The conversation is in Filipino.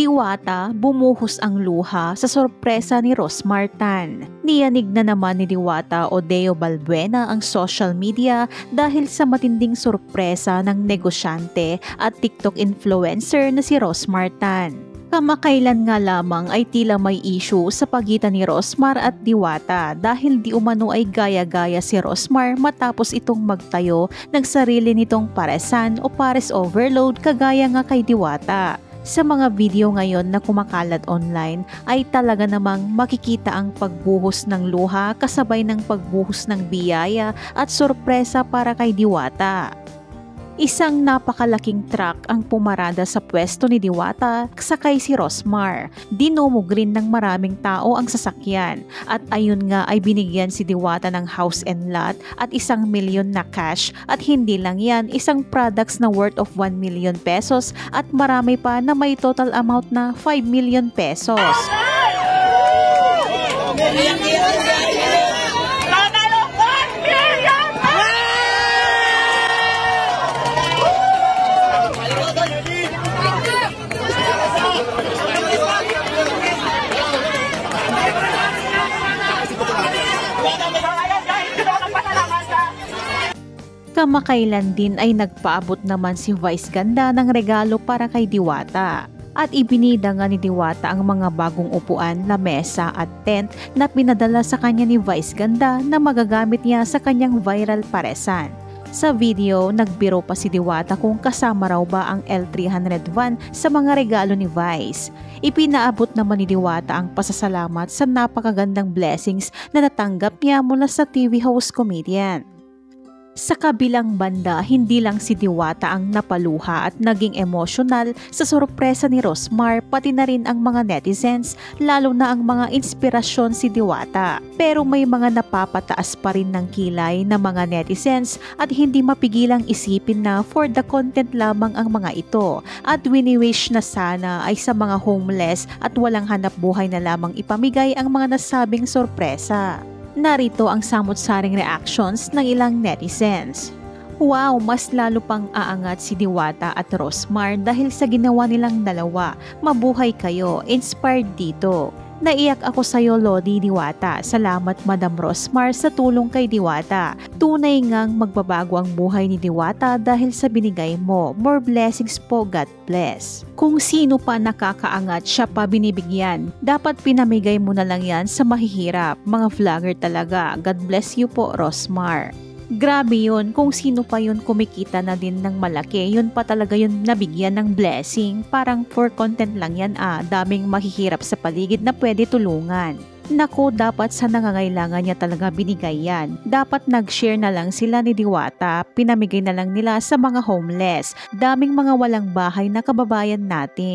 Diwata, bumuhos ang luha sa sorpresa ni Rosmar Tan. Niyanig na naman ni Diwata Oddeo Balbuena ang social media dahil sa matinding sorpresa ng negosyante at TikTok influencer na si Rosmar Tan. Kamakailan nga lamang ay tila may issue sa pagitan ni Rosmar at Diwata dahil di umano ay gaya-gaya si Rosmar matapos itong magtayo ng sarili nitong paresan o pares overload kagaya nga kay Diwata. Sa mga video ngayon na kumakalat online ay talaga namang makikita ang pagbuhos ng luha kasabay ng pagbuhos ng biyaya at sorpresa para kay Diwata. Isang napakalaking truck ang pumarada sa pwesto ni Diwata sakay si Rosmar. Dinumog rin ng maraming tao ang sasakyan at ayun nga ay binigyan si Diwata ng house and lot at 1 milyon na cash at hindi lang yan, isang products na worth of 1 million pesos at marami pa na may total amount na 5 million pesos. Kamakailan din ay nagpaabot naman si Vice Ganda ng regalo para kay Diwata. At ibinida nga ni Diwata ang mga bagong upuan, lamesa at tent na pinadala sa kanya ni Vice Ganda na magagamit niya sa kanyang viral paresan. Sa video, nagbiro pa si Diwata kung kasama raw ba ang L300 sa mga regalo ni Vice. Ipinaabot naman ni Diwata ang pasasalamat sa napakagandang blessings na natanggap niya mula sa TV host comedian. Sa kabilang banda, hindi lang si Diwata ang napaluha at naging emosyonal sa sorpresa ni Rosmar, pati na rin ang mga netizens, lalo na ang mga inspirasyon si Diwata. Pero may mga napapataas pa rin ng kilay na mga netizens at hindi mapigilang isipin na for the content lamang ang mga ito at wini-wish na sana ay sa mga homeless at walang hanap buhay na lamang ipamigay ang mga nasabing sorpresa. Narito ang samot-saring reactions ng ilang netizens. Wow, mas lalo pang aangat si Diwata at Rosmar dahil sa ginawa nilang dalawa. Mabuhay kayo, inspired dito. Naiyak ako sa iyo, Lodi Diwata. Salamat Madam Rosmar sa tulong kay Diwata. Tunay ngang magbabago ang buhay ni Diwata dahil sa binigay mo. More blessings po, God bless. Kung sino pa nakakaangat, siya pa binibigyan. Dapat pinamigay mo na lang yan sa mahihirap. Mga vlogger talaga. God bless you po, Rosmar. Grabe yun, kung sino pa yun kumikita na din ng malaki, yun pa talaga yun nabigyan ng blessing. Parang for content lang yan daming mahihirap sa paligid na pwede tulungan. Naku, dapat sa nangangailangan niya talaga binigay yan. Dapat nag-share na lang sila ni Diwata, pinamigay na lang nila sa mga homeless. Daming mga walang bahay na kababayan natin.